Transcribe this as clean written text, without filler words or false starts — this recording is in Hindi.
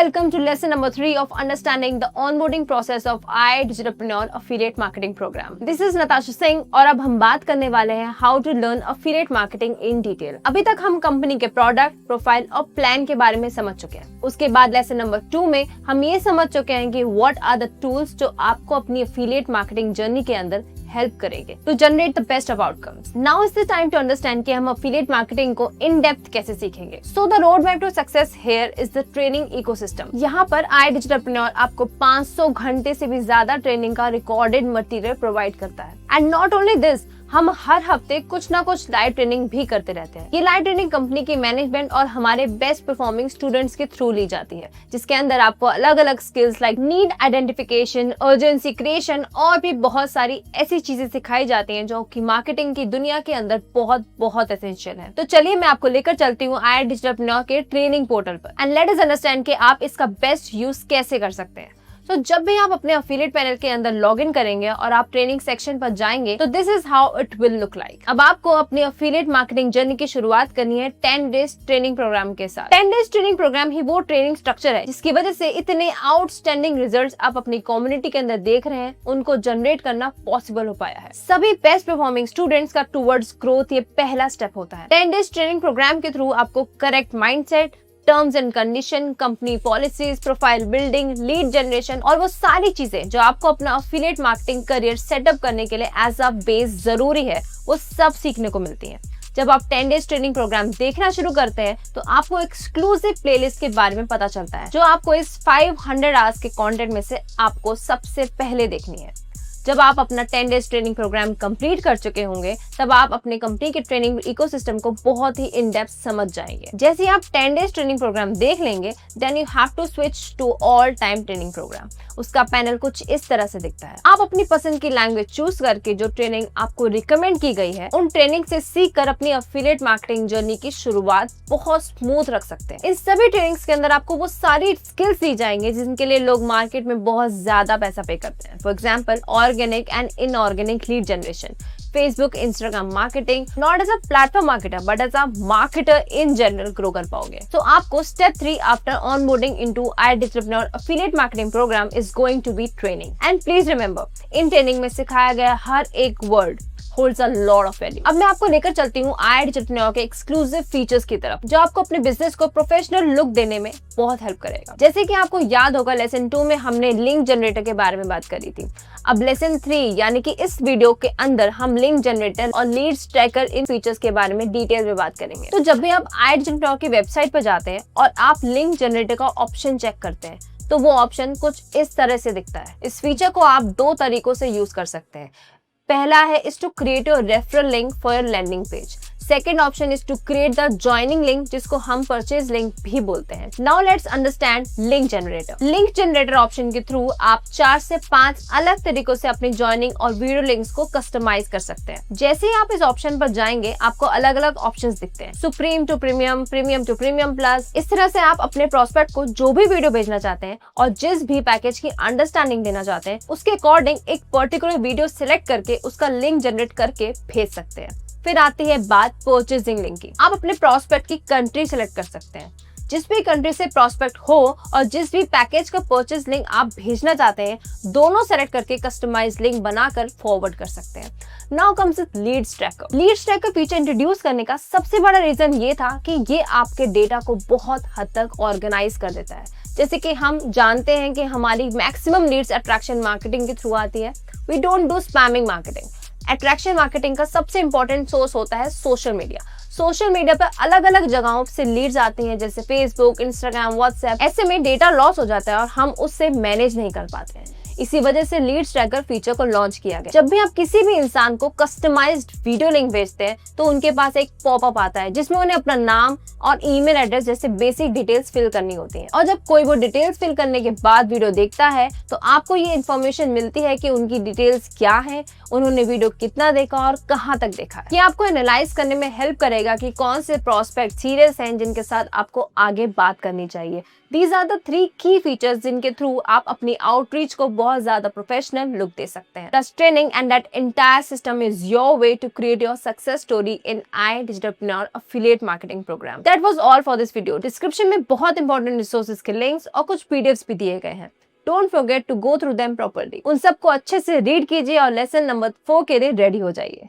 welcome to lesson number 3 of understanding the onboarding process of AI Digitalpreneur Affiliate Marketing Program. This is Natasha Singh और अब हम बात करने वाले हैं how to learn affiliate marketing in detail. अभी तक हम कंपनी के प्रोडक्ट, प्रोफाइल और प्लान के बारे में समझ चुके हैं. उसके बाद लेसन नंबर 2 में हम ये समझ चुके हैं कि what are the tools जो आपको अपनी affiliate marketing जर्नी के अंदर हेल्प करेंगे to generate the best of outcomes. Now is the time to understand कि हम affiliate marketing को in depth कैसे सीखेंगे. So the roadmap to success here is the training ecosystem. यहाँ पर AI Digitalpreneur आपको 500 घंटे से भी ज्यादा ट्रेनिंग का रिकॉर्डेड मटेरियल प्रोवाइड करता है. And not only this, हम हर हफ्ते कुछ ना कुछ लाइव ट्रेनिंग भी करते रहते हैं. ये लाइव ट्रेनिंग कंपनी की मैनेजमेंट और हमारे बेस्ट परफॉर्मिंग स्टूडेंट्स के थ्रू ली जाती है, जिसके अंदर आपको अलग अलग skills like need identification, urgency creation और भी बहुत सारी ऐसी चीजें सिखाई जाती हैं जो कि मार्केटिंग की दुनिया के अंदर बहुत एसेंशियल है. तो चलिए मैं आपको लेकर चलती हूँ AI Digitalpreneur के ट्रेनिंग पोर्टल पर एंड लेट अस अंडरस्टैंड कि आप इसका बेस्ट यूज कैसे कर सकते हैं. तो जब भी आप अपने अफिलिएट पैनल के अंदर लॉग इन करेंगे और आप ट्रेनिंग सेक्शन पर जाएंगे तो this is how it will look like. अब आपको अपनी अफिलिएट मार्केटिंग जर्नी की शुरुआत करनी है 10 डेज ट्रेनिंग प्रोग्राम के साथ. 10 डेज ट्रेनिंग प्रोग्राम ही वो ट्रेनिंग स्ट्रक्चर है जिसकी वजह से इतने आउटस्टैंडिंग रिजल्ट्स आप अपनी कम्युनिटी के अंदर देख रहे हैं, उनको जनरेट करना पॉसिबल हो पाया है. सभी बेस्ट परफॉर्मिंग स्टूडेंट्स का टुवर्ड्स ग्रोथ ये पहला स्टेप होता है. 10 डेज ट्रेनिंग प्रोग्राम के थ्रू आपको correct mindset, terms and condition, company policies, profile building, lead generation और वो सारी चीजें जो आपको अपना अफिलिएट मार्केटिंग करियर सेटअप करने के लिए एज अ बेस जरूरी है, वो सब सीखने को मिलती है. जब आप 10 डेज ट्रेनिंग प्रोग्राम देखना शुरू करते हैं तो आपको एक्सक्लूसिव प्लेलिस्ट के बारे में पता चलता है जो आपको इस 500 आवर्स के कंटेंट में से आपको सबसे पहले देखनी है. जब आप अपना 10 डेज ट्रेनिंग प्रोग्राम कंप्लीट कर चुके होंगे तब आप अपने कंपनी के ट्रेनिंग इकोसिस्टम को बहुत ही इन डेप्थ समझ जाएंगे. जैसे ही आप 10 डेज ट्रेनिंग प्रोग्राम देख लेंगे then you have to switch to all time training program. उसका पैनल कुछ इस तरह से दिखता है. आप अपनी पसंद की लैंग्वेज चूज करके जो ट्रेनिंग आपको रिकमेंड की गई है उन ट्रेनिंग से सीख कर अपनी अफिलिएट मार्केटिंग जर्नी की शुरुआत बहुत स्मूथ रख सकते हैं. इन सभी ट्रेनिंग्स के अंदर आपको वो सारी स्किल्स दी जाएंगे जिनके लिए लोग मार्केट में बहुत ज्यादा पैसा पे करते हैं. For example organic and inorganic lead generation, Facebook, Instagram marketing, not as a platform marketer but as a marketer in general grow कर पाओगे. तो आपको step 3 after onboarding into AI Digitalpreneur affiliate marketing program is going to be training. And please remember, in training में सिखाया गया हर एक word holds a lot of value. अब मैं आपको लेकर चलती हूँ AI Digitalpreneur के एक्सक्लूसिव फीचर्स की तरफ जो आपको अपने बिजनेस को प्रोफेशनल लुक देने में बहुत हेल्प करेगा. जैसे कि आपको याद होगा लेसन 2 में हमने लिंक जनरेटर के बारे में बात करी थी. अब लेसन 3 यानी कि इस वीडियो के अंदर हम लिंक जनरेटर और लीड्स ट्रैकर इन फीचर्स के बारे में डिटेल में बात करेंगे. तो जब भी आप AI Digitalpreneur की वेबसाइट पर जाते हैं और आप लिंक जनरेटर का ऑप्शन चेक करते हैं तो वो ऑप्शन कुछ इस तरह से दिखता है. इस फीचर को आप 2 तरीकों से यूज कर सकते हैं. पहला है is to create a referral link for your landing page. Second option is to create the joining link जिसको हम purchase link भी बोलते हैं. Now let's understand link generator. Link generator option के थ्रू आप 4 से 5 अलग तरीकों से अपनी joining और video links को customize कर सकते हैं. जैसे ही आप इस ऑप्शन पर जाएंगे आपको अलग अलग ऑप्शंस दिखते हैं. Supreme to Premium, Premium to Premium Plus. इस तरह से आप अपने प्रोस्पेक्ट को जो भी वीडियो भेजना चाहते हैं और जिस भी पैकेज की अंडरस्टैंडिंग देना चाहते हैं उसके अकॉर्डिंग एक पर्टिकुलर वीडियो सिलेक्ट करके उसका लिंक जनरेट करके भेज सकते हैं. फिर आती है बात परचेजिंग लिंक की. आप अपने प्रोस्पेक्ट की कंट्री सेलेक्ट कर सकते हैं. जिस भी कंट्री से प्रोस्पेक्ट हो और जिस भी पैकेज का परचेज लिंक आप भेजना चाहते हैं दोनों सेलेक्ट करके कस्टमाइज लिंक बनाकर फॉरवर्ड कर सकते हैं. Now comes with leads tracker. Leads tracker feature introduce करने का सबसे बड़ा रीजन ये था कि ये आपके डेटा को बहुत हद तक ऑर्गेनाइज कर देता है. जैसे कि हम जानते हैं कि हमारी मैक्सिमम लीड्स अट्रैक्शन मार्केटिंग के थ्रू आती है. We don't do spamming marketing. Attraction marketing का सबसे इंपॉर्टेंट सोर्स होता है सोशल मीडिया. सोशल मीडिया पर अलग अलग जगहों से लीड्स आती हैं जैसे फेसबुक, इंस्टाग्राम, व्हाट्सएप. ऐसे में डेटा लॉस हो जाता है और हम उससे मैनेज नहीं कर पाते हैं. इसी वजह से लीड्स ट्रैकर फीचर को लॉन्च किया गया. जब भी आप किसी भी इंसान को कस्टमाइज्ड वीडियो लिंक भेजते हैं तो उनके पास एक पॉपअप आता है जिसमें उन्हें अपना नाम और ईमेल एड्रेस जैसे बेसिक डिटेल्स फिल करनी होती हैं. और जब कोई वो डिटेल्स फिल करने के बाद वीडियो देखता है तो आपको ये इन्फॉर्मेशन मिलती है कि उनकी डिटेल्स क्या है, उन्होंने वीडियो कितना देखा और कहाँ तक देखा है. ये आपको एनालाइज करने में हेल्प करेगा कि कौन से प्रोस्पेक्ट सीरियस हैं जिनके साथ आपको आगे बात करनी चाहिए. These are the 3 key features जिनके थ्रू आप अपनी आउटरीच को बहुत ज्यादा प्रोफेशनल लुक दे सकते हैं. That training and that entire system is your way to create your success story in iDigitalpreneur affiliate marketing program. That was all for this video. Description में बहुत इंपॉर्टेंट रिसोर्सेज के लिंक्स और कुछ PDFs भी दिए गए हैं. Don't forget to go through them properly. उन सबको अच्छे से रीड कीजिए और लेसन नंबर 4 के लिए रेडी हो जाइए.